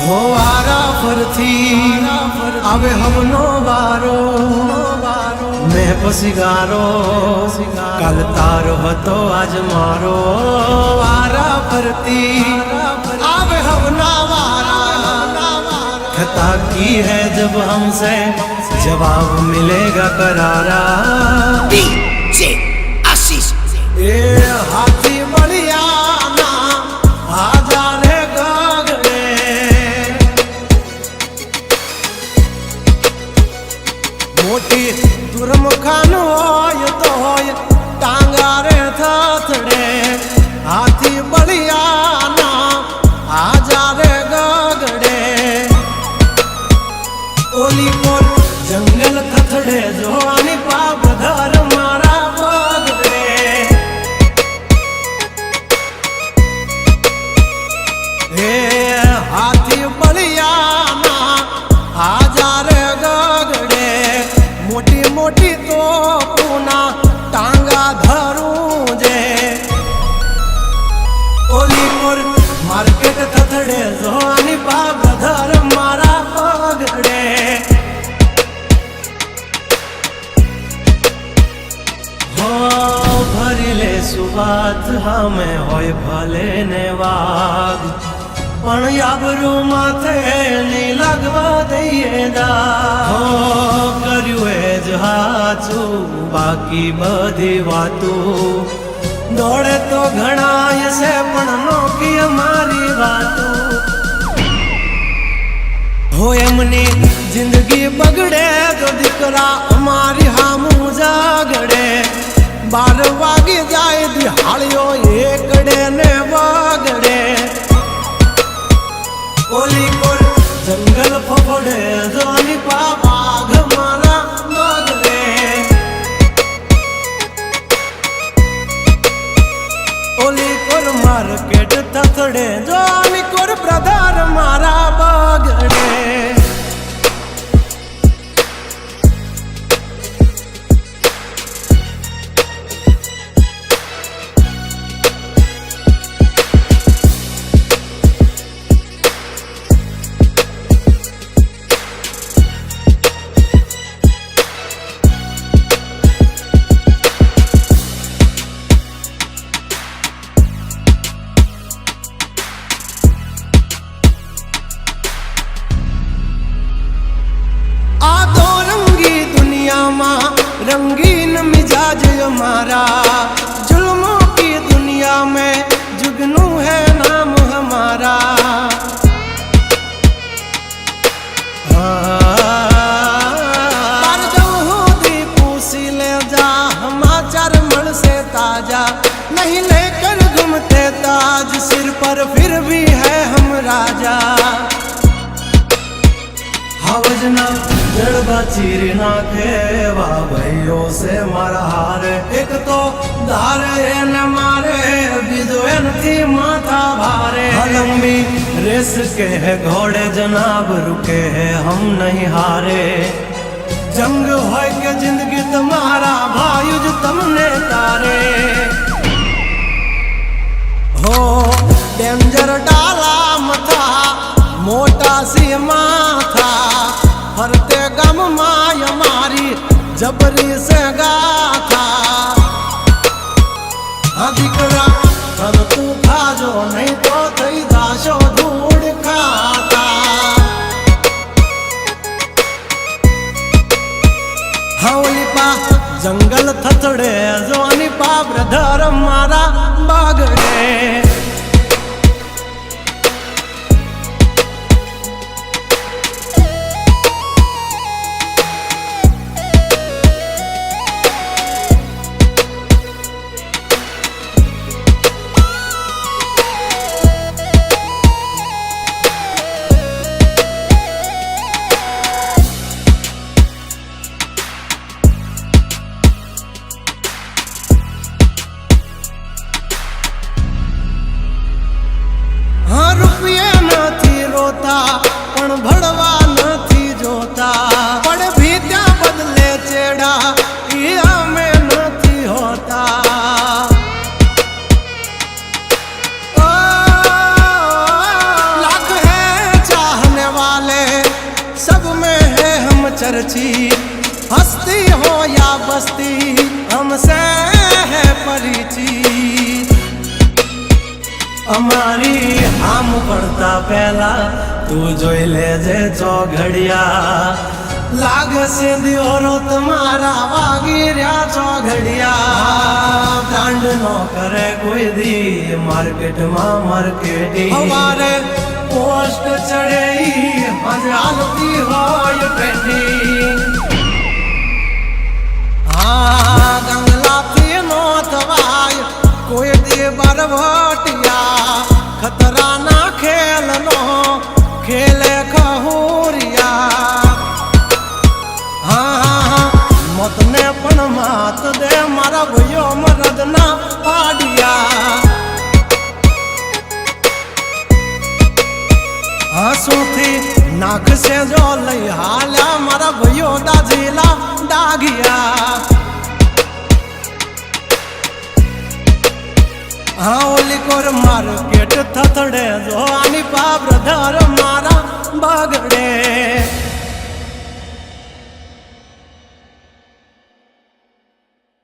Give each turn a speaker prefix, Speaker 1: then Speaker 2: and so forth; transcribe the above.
Speaker 1: हो वारा फरथी आवे हमनो वारो मैं पसिगारो कल तारो हतो आज मारो वारा फरती आवे हमना वारा खता की है जब हमसे जवाब मिलेगा करारा
Speaker 2: डीजे आशीष
Speaker 1: ए हाथी बढ़िया ना आजा रे गगड़े मोटी दुर्मुखान होय तो होय टांगा रे थथड़े हाथी बढ़िया ना आजा रे गगड़े ओली कोल जंगल थथड़े जो आनी पाप धर मारा बगड़े हे हाथी बढ़िया ना आजा रे गगड़े मोटी मोटी तो पूना टांगा धरूं जे ओली कोल मार्केट थथड़े जो आनी पाप धर मारा बगड़े भरीले सुबात हमें होय भले ने वाग पण याबरू माथे नी लगवा दઈએ दा हो કર્યું એ જ હાચું બાકી બધી વાતું દોડે તો ઘણાય છે પણ નોકી અમારી વાતું हो एमनी जिंदगी बगड़े तो दिकरा हमारी हामू जागड़े 12 वागे जाए दिहाड़ियो एकड़े ने वागड़े ओली कोल जंगल फफड़े जानी बाघ मारा मगड़े ओली कोल मार्केट थथड़े जानी कोल ब्रदर मारा बगड़े रंगीन मिजाज हमारा जुल्मों की दुनिया में जुगनू है नाम हमारा पर जो दी पूसी ले जा हमाचार मल से ताजा नहीं लेकर घूमते ताज सिर पर फिर भी है हम राजा हवजना जड़बा चीर नाखे वाह भाइयों से मारा हार एक तो धारे न मारे बिजोन थी माथा भारे लंबी रेस के है घोड़े जनाब रुके है हम नहीं हारे जंग हो के जिंदगी तुम्हारा भायुज तुमने तारे हो डेंजर डाला मथा मोटा सी माथा फरते गम माय मारी जबरी से गाथा अधिकरा तब तू खाजो नहीं तो थई दाशो धूड़ खाता हौली पा जंगल थथड़े जोनी पा ब्रदर मारा बागड़े चर्चित हस्ती हो या बस्ती हमसे है परिचित અમારી આમ પડતા પહેલા તું જોઈ લેજે ચોઘડિયા લાગશે દિયોરો તમારા વાગી રહ્યા ચોઘડિયા કાંડ નો કરે કોઈ દી માર્કેટમાં માર્કેટિંગ અમારે પોસ્ટ ચડે હાલતી હોય ટ્રેન્ડિંગ ગંગલાથી નો થવાય કોઈ દી બરવટિયા खतरा ना खेल नो खेले खहुरिया हाँ मत ने पण मात दे मारा भयो मरद ना पाडिया हंसूथी नाक से जो लई हाल्या मारा भयो दाजीला दागिया हाँ ओली कोर मार्केट थथड़े जो आनी पा ब्रदर मारा बगड़े